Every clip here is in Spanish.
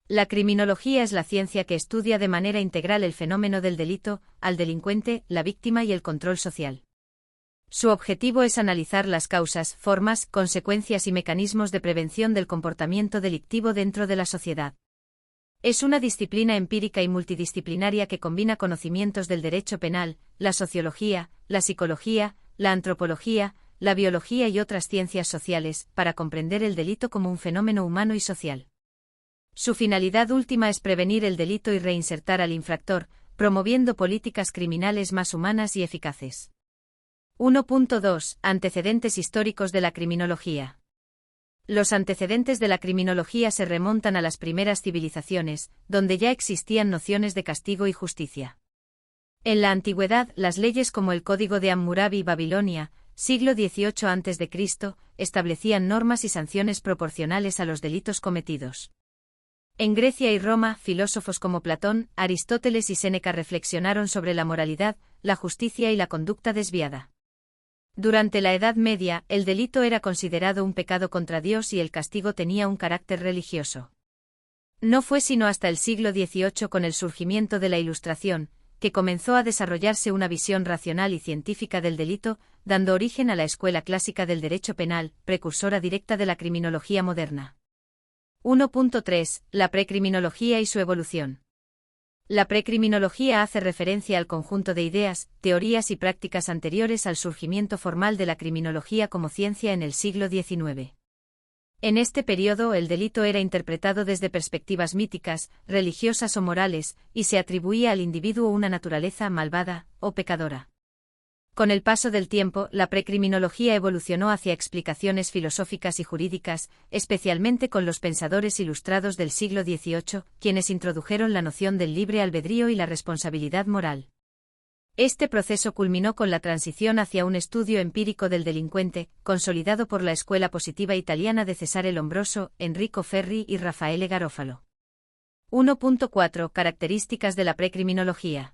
La criminología es la ciencia que estudia de manera integral el fenómeno del delito, al delincuente, la víctima y el control social. Su objetivo es analizar las causas, formas, consecuencias y mecanismos de prevención del comportamiento delictivo dentro de la sociedad. Es una disciplina empírica y multidisciplinaria que combina conocimientos del derecho penal, la sociología, la psicología, la antropología, la biología y otras ciencias sociales, para comprender el delito como un fenómeno humano y social. Su finalidad última es prevenir el delito y reinsertar al infractor, promoviendo políticas criminales más humanas y eficaces. 1.2. Antecedentes históricos de la criminología. Los antecedentes de la criminología se remontan a las primeras civilizaciones, donde ya existían nociones de castigo y justicia. En la antigüedad, las leyes como el Código de Hammurabi, Babilonia, siglo XVIII a.C., establecían normas y sanciones proporcionales a los delitos cometidos. En Grecia y Roma, filósofos como Platón, Aristóteles y Séneca reflexionaron sobre la moralidad, la justicia y la conducta desviada. Durante la Edad Media, el delito era considerado un pecado contra Dios y el castigo tenía un carácter religioso. No fue sino hasta el siglo XVIII, con el surgimiento de la Ilustración, que comenzó a desarrollarse una visión racional y científica del delito, dando origen a la escuela clásica del derecho penal, precursora directa de la criminología moderna. 1.3. La precriminología y su evolución. La precriminología hace referencia al conjunto de ideas, teorías y prácticas anteriores al surgimiento formal de la criminología como ciencia en el siglo XIX. En este periodo el delito era interpretado desde perspectivas míticas, religiosas o morales, y se atribuía al individuo una naturaleza malvada o pecadora. Con el paso del tiempo, la precriminología evolucionó hacia explicaciones filosóficas y jurídicas, especialmente con los pensadores ilustrados del siglo XVIII, quienes introdujeron la noción del libre albedrío y la responsabilidad moral. Este proceso culminó con la transición hacia un estudio empírico del delincuente, consolidado por la escuela positiva italiana de Cesare Lombroso, Enrico Ferri y Raffaele Garofalo. 1.4. Características de la precriminología.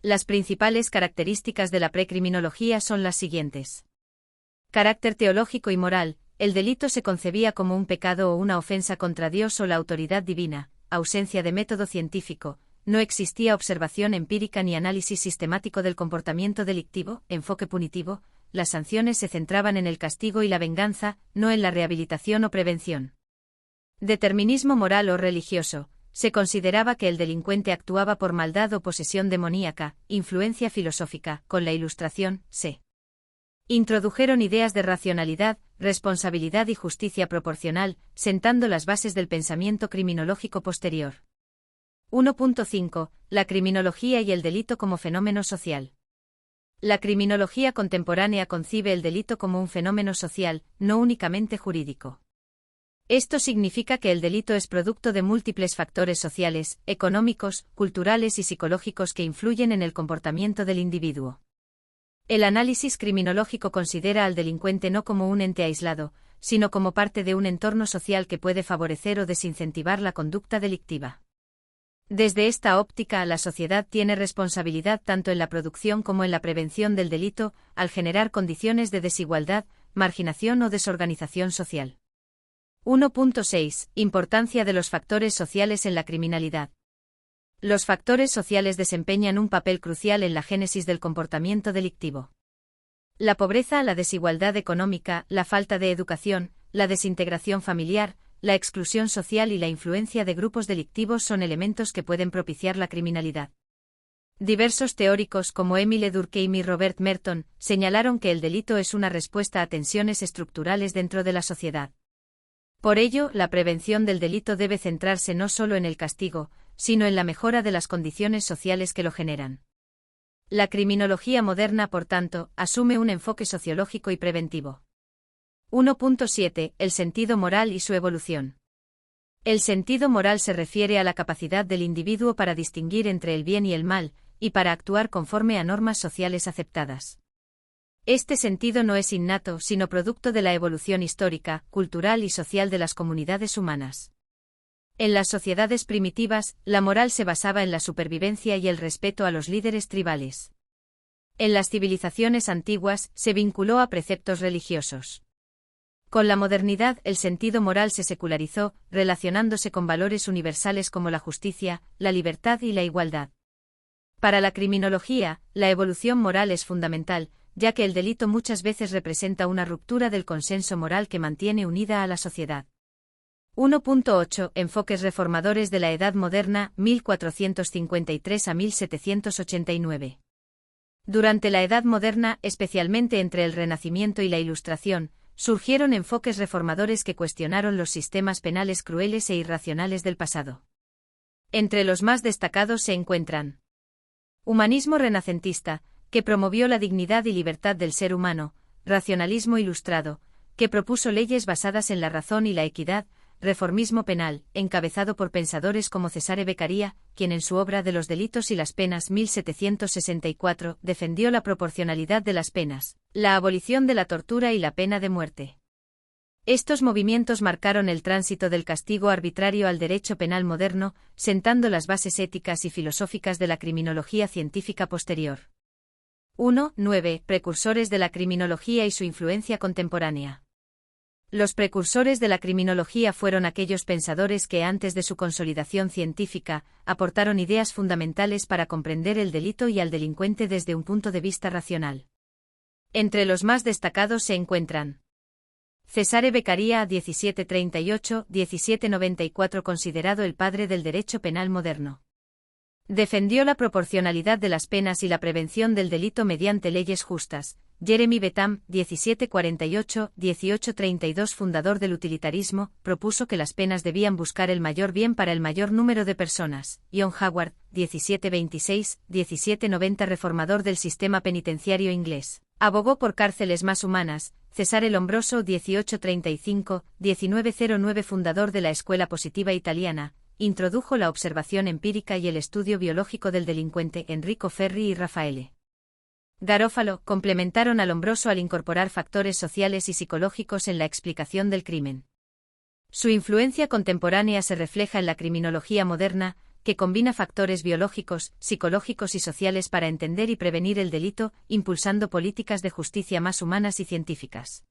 Las principales características de la precriminología son las siguientes. Carácter teológico y moral. El delito se concebía como un pecado o una ofensa contra Dios o la autoridad divina. Ausencia de método científico. No existía observación empírica ni análisis sistemático del comportamiento delictivo. Enfoque punitivo. Las sanciones se centraban en el castigo y la venganza, no en la rehabilitación o prevención. Determinismo moral o religioso. Se consideraba que el delincuente actuaba por maldad o posesión demoníaca. Influencia filosófica. Con la Ilustración, se introdujeron ideas de racionalidad, responsabilidad y justicia proporcional, sentando las bases del pensamiento criminológico posterior. 1.5. La criminología y el delito como fenómeno social. La criminología contemporánea concibe el delito como un fenómeno social, no únicamente jurídico. Esto significa que el delito es producto de múltiples factores sociales, económicos, culturales y psicológicos que influyen en el comportamiento del individuo. El análisis criminológico considera al delincuente no como un ente aislado, sino como parte de un entorno social que puede favorecer o desincentivar la conducta delictiva. Desde esta óptica, la sociedad tiene responsabilidad tanto en la producción como en la prevención del delito, al generar condiciones de desigualdad, marginación o desorganización social. 1.6. Importancia de los factores sociales en la criminalidad. Los factores sociales desempeñan un papel crucial en la génesis del comportamiento delictivo. La pobreza, la desigualdad económica, la falta de educación, la desintegración familiar, la exclusión social y la influencia de grupos delictivos son elementos que pueden propiciar la criminalidad. Diversos teóricos como Émile Durkheim y Robert Merton señalaron que el delito es una respuesta a tensiones estructurales dentro de la sociedad. Por ello, la prevención del delito debe centrarse no solo en el castigo, sino en la mejora de las condiciones sociales que lo generan. La criminología moderna, por tanto, asume un enfoque sociológico y preventivo. 1.7. El sentido moral y su evolución. El sentido moral se refiere a la capacidad del individuo para distinguir entre el bien y el mal, y para actuar conforme a normas sociales aceptadas. Este sentido no es innato, sino producto de la evolución histórica, cultural y social de las comunidades humanas. En las sociedades primitivas, la moral se basaba en la supervivencia y el respeto a los líderes tribales. En las civilizaciones antiguas, se vinculó a preceptos religiosos. Con la modernidad, el sentido moral se secularizó, relacionándose con valores universales como la justicia, la libertad y la igualdad. Para la criminología, la evolución moral es fundamental, ya que el delito muchas veces representa una ruptura del consenso moral que mantiene unida a la sociedad. 1.8 Enfoques reformadores de la Edad Moderna, 1453 a 1789. Durante la Edad Moderna, especialmente entre el Renacimiento y la Ilustración, surgieron enfoques reformadores que cuestionaron los sistemas penales crueles e irracionales del pasado. Entre los más destacados se encuentran: humanismo renacentista, que promovió la dignidad y libertad del ser humano; racionalismo ilustrado, que propuso leyes basadas en la razón y la equidad; reformismo penal, encabezado por pensadores como Cesare Beccaria, quien en su obra de los delitos y las penas 1764 defendió la proporcionalidad de las penas, la abolición de la tortura y la pena de muerte. Estos movimientos marcaron el tránsito del castigo arbitrario al derecho penal moderno, sentando las bases éticas y filosóficas de la criminología científica posterior. 1.9 Precursores de la criminología y su influencia contemporánea. Los precursores de la criminología fueron aquellos pensadores que antes de su consolidación científica, aportaron ideas fundamentales para comprender el delito y al delincuente desde un punto de vista racional. Entre los más destacados se encuentran: Cesare Beccaria, 1738-1794, considerado el padre del derecho penal moderno. Defendió la proporcionalidad de las penas y la prevención del delito mediante leyes justas. Jeremy Bentham, 1748-1832, fundador del utilitarismo, propuso que las penas debían buscar el mayor bien para el mayor número de personas. John Howard, 1726-1790, reformador del sistema penitenciario inglés, abogó por cárceles más humanas. Cesare Lombroso, 1835-1909, fundador de la escuela positiva italiana, introdujo la observación empírica y el estudio biológico del delincuente. Enrico Ferri y Raffaele Garofalo complementaron a Lombroso al incorporar factores sociales y psicológicos en la explicación del crimen. Su influencia contemporánea se refleja en la criminología moderna, que combina factores biológicos, psicológicos y sociales para entender y prevenir el delito, impulsando políticas de justicia más humanas y científicas.